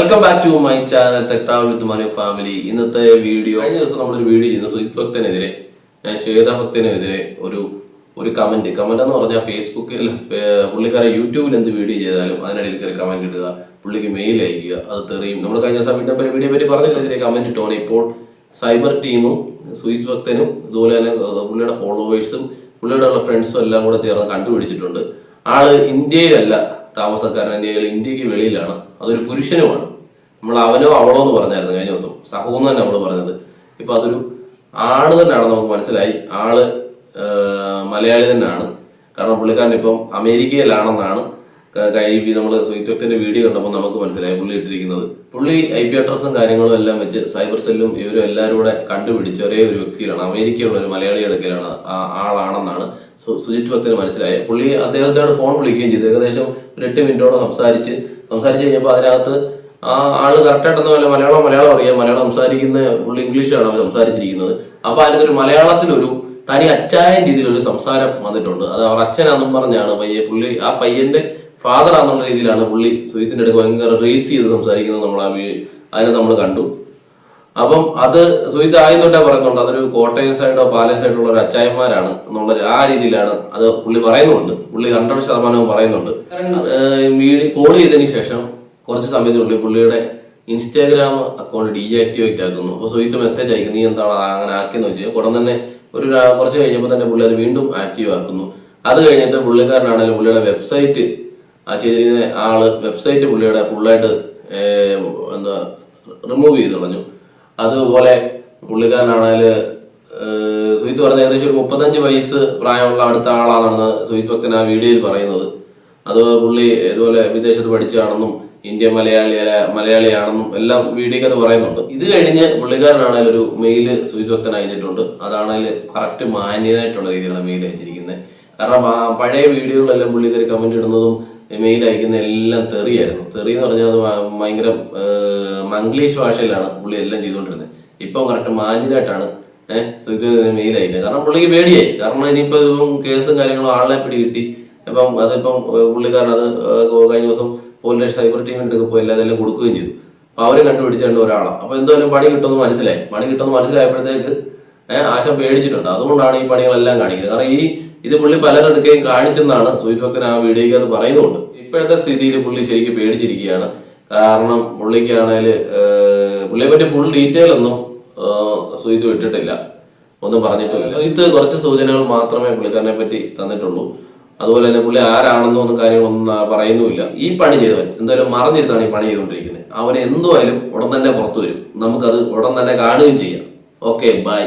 Welcome back to my channel tech travel with my family. ഇന്നത്തെ video കഴിഞ്ഞ ദിവസം നമ്മളൊരു വീഡിയോ ചെയ്യുന്നു. സുജിത് ഭക്തനെതിരെ ശ്വേത ഭക്തനെതിരെ ഒരു കമന്റ് എന്ന് പറഞ്ഞാൽ ഫേസ്ബുക്കിൽ പുള്ളിക്കാരെ യൂട്യൂബിൽ എന്ത് വീഡിയോ ചെയ്താലും അതിനിടയിൽ കയറി കമന്റ് ഇടുക, പുള്ളിക്ക് മെയിൽ അയക്കുക, അത് തെറിയും. നമ്മൾ കഴിഞ്ഞ ദിവസം വീഡിയോ പറ്റി പറഞ്ഞതിനെതിരെ കമന്റ് ഇട്ടോനെ ഇപ്പോൾ സൈബർ ടീമും സുജിത് ഭക്തനും ഇതുപോലെ തന്നെ പുള്ളിയുടെ ഫോളോവേഴ്സും പുള്ളിയുടെ ഉള്ള ഫ്രണ്ട്സും എല്ലാം കൂടെ ചേർന്ന് കണ്ടുപിടിച്ചിട്ടുണ്ട്. ആള് ഇന്ത്യയിലല്ല താമസക്കാരൻ, ഇന്ത്യക്ക് വെളിയിലാണ്. അതൊരു പുരുഷനുമാണ്. നമ്മൾ അവനോ അവളോ എന്ന് പറഞ്ഞായിരുന്നു കഴിഞ്ഞ ദിവസം, സഹോന്ന് തന്നെ നമ്മൾ പറഞ്ഞത്. ഇപ്പൊ അതൊരു ആണ് തന്നെയാണെന്ന് നമുക്ക് മനസ്സിലായി. ആള് മലയാളി തന്നെയാണ്. കാരണം പുള്ളിക്കാരൻ ഇപ്പം അമേരിക്കയിലാണെന്നാണ് നമ്മൾ സുജിത് ഭക്തന്റെ വീഡിയോ കണ്ടപ്പോൾ നമുക്ക് മനസ്സിലായി. പുള്ളി ഇട്ടിരിക്കുന്നത് പുള്ളി IP അഡ്രസ്സും കാര്യങ്ങളും എല്ലാം വെച്ച് സൈബർ സെല്ലും ഇവരും എല്ലാവരും കൂടെ കണ്ടുപിടിച്ച ഒരേ ഒരു വ്യക്തിയിലാണ്, അമേരിക്കയുള്ള ഒരു മലയാളി എടുക്കലാണ് ആളാണെന്നാണ് സുജിത് ഭക്തന് മനസ്സിലായത്. പുള്ളി അദ്ദേഹത്തോട് ഫോൺ വിളിക്കുകയും ചെയ്തു. ഏകദേശം ഒരു 8 മിനിറ്റോളം സംസാരിച്ച് കഴിഞ്ഞപ്പോൾ അതിനകത്ത് ആള് കറക്റ്റായിട്ടൊന്നും അല്ല, മലയാളം അറിയാം. മലയാളം സംസാരിക്കുന്ന പുള്ളി ഇംഗ്ലീഷാണ് സംസാരിച്ചിരിക്കുന്നത്. അപ്പൊ അതിനൊരു മലയാളത്തിലൊരു തനി അച്ചായ രീതിയിലൊരു സംസാരം വന്നിട്ടുണ്ട്. അത് അവർ അച്ഛനാണെന്നും പറഞ്ഞാണ് പുള്ളി ആ പയ്യന്റെ ഫാദർ ആണെന്നുള്ള രീതിയിലാണ് പുള്ളി സുജിത്തിന്റെ അടുത്ത് ഭയങ്കര റേസ് ചെയ്ത് സംസാരിക്കുന്നത്. അതിനെ നമ്മൾ കണ്ടു. അപ്പം അത് സുജിത്ത് ആദ്യം തൊട്ടേ പറയുന്നുണ്ട് അതൊരു കോട്ടയം സൈഡോ പാലസ് സൈഡോ ഉള്ള ഒരു അച്ചായന്മാരാണ് എന്നുള്ള ആ രീതിയിലാണ് അത് പുള്ളി പറയുന്നുണ്ട്. പുള്ളി 100% പറയുന്നുണ്ട്. കോൾ ചെയ്തതിന് ശേഷം കുറച്ച് സമയത്തിനുള്ളിൽ പുള്ളിയുടെ ഇൻസ്റ്റാഗ്രാം അക്കൗണ്ട് ഡീആക്ടിവേറ്റ് ആക്കുന്നു. അപ്പോൾ സുജിത്ത് മെസ്സേജ് അയക്കും, നീ എന്താണ് അങ്ങനെ ആക്കിയെന്ന് വെച്ചാൽ ഉടൻ തന്നെ കുറച്ച് കഴിഞ്ഞപ്പോൾ തന്നെ പുള്ളി അത് വീണ്ടും ആക്റ്റീവ് ആക്കുന്നു. അത് കഴിഞ്ഞിട്ട് പുള്ളിക്കാരനാണെങ്കിലും പുള്ളിയുടെ വെബ്സൈറ്റ് ചെയ്തിരുന്ന വെബ്സൈറ്റ് പുള്ളിയുടെ ഫുള്ളായിട്ട് റിമൂവ് ചെയ്ത് കളഞ്ഞു. അതുപോലെ പുള്ളിക്കാരനാണെങ്കിൽ സുജിത്ത് പറഞ്ഞ ഏകദേശം ഒരു 35 വയസ്സ് പ്രായമുള്ള അടുത്ത ആളാണെന്ന് സുജിത് ഭക്തൻ ആ വീഡിയോയിൽ പറയുന്നത്. അത് പുള്ളി ഇതുപോലെ വിദേശത്ത് പഠിച്ചാണെന്നും ഇന്ത്യ മലയാളിയാണെന്നും എല്ലാം വീഡിയോക്ക് അത് പറയുന്നുണ്ട്. ഇത് കഴിഞ്ഞ് പുള്ളിക്കാരനാണെങ്കിൽ ഒരു മെയില് സുജിത് ഭക്തൻ അയച്ചിട്ടുണ്ട്. അതാണെങ്കിൽ കറക്റ്റ് മാന്യമായിട്ടുള്ള രീതിയിലാണ് മെയിൽ അയച്ചിരിക്കുന്നത്. കാരണം പഴയ വീഡിയോകളെല്ലാം പുള്ളിക്കാർ കമന്റ് ഇടുന്നതും മെയിൽ അയക്കുന്ന എല്ലാം തെറിയായിരുന്നു. തെറി എന്ന് പറഞ്ഞാൽ അത് ഭയങ്കര മംഗ്ലീഷ് ഭാഷയിലാണ് പുള്ളി എല്ലാം ചെയ്തുകൊണ്ടിരുന്നത്. ഇപ്പം കറക്റ്റ് മാന്യമായിട്ടാണ് സുജിത് മെയിൽ അയക്കുന്നത്. കാരണം പുള്ളിക്ക് പേടിയായി. കാരണം ഇനിയിപ്പോൾ ഇപ്പം കേസും കാര്യങ്ങളും ആളെ പിടികിട്ടി. അതിപ്പം പുള്ളിക്കാരൻ അത് കഴിഞ്ഞ ദിവസം പോലീസ് സൈബർ ടീമിൻ്റെ പോയി അതെല്ലാം കൊടുക്കുകയും ചെയ്തു. അപ്പൊ അവരെ കണ്ടുപിടിച്ചിട്ടുണ്ട് ഒരാളാണ്. അപ്പൊ എന്തായാലും പണി കിട്ടുമെന്ന് മനസ്സിലായപ്പോഴത്തേക്ക് ആശം പേടിച്ചിട്ടുണ്ട്. അതുകൊണ്ടാണ് ഈ പണികളെല്ലാം കാണിക്കുന്നത്. കാരണം ഇത് പുള്ളി പലരെടുക്കുകയും കാണിച്ചെന്നാണ് സുജിത് ഭക്തൻ ആ വീഡിയോയ്ക്ക് അത് പറയുന്നുണ്ട്. ഇപ്പോഴത്തെ സ്ഥിതിയിൽ പുള്ളി ശരിക്കും പേടിച്ചിരിക്കുകയാണ്. കാരണം പുള്ളിക്കാണെങ്കിൽ പുള്ളിയെ പറ്റി ഫുൾ ഡീറ്റെയിൽ ഒന്നും സുജിത്ത് ഇട്ടിട്ടില്ല, ഒന്നും പറഞ്ഞിട്ടില്ല. സുജിത്ത് കുറച്ച് സൂചനകൾ മാത്രമേ പുള്ളിക്കാരനെ പറ്റി തന്നിട്ടുള്ളൂ. അതുപോലെ തന്നെ പുള്ളി ആരാണെന്നോ ഒന്നും കാര്യങ്ങളൊന്നും പറയുന്നുമില്ല. ഈ പണി ചെയ്തവൻ എന്തായാലും മറഞ്ഞിരുന്നാണ് ഈ പണി ചെയ്തുകൊണ്ടിരിക്കുന്നത്. അവന് എന്തുമായാലും ഉടൻ തന്നെ പുറത്തു വരും. നമുക്കത് ഉടൻ തന്നെ കാണുകയും ചെയ്യാം. Okay, by.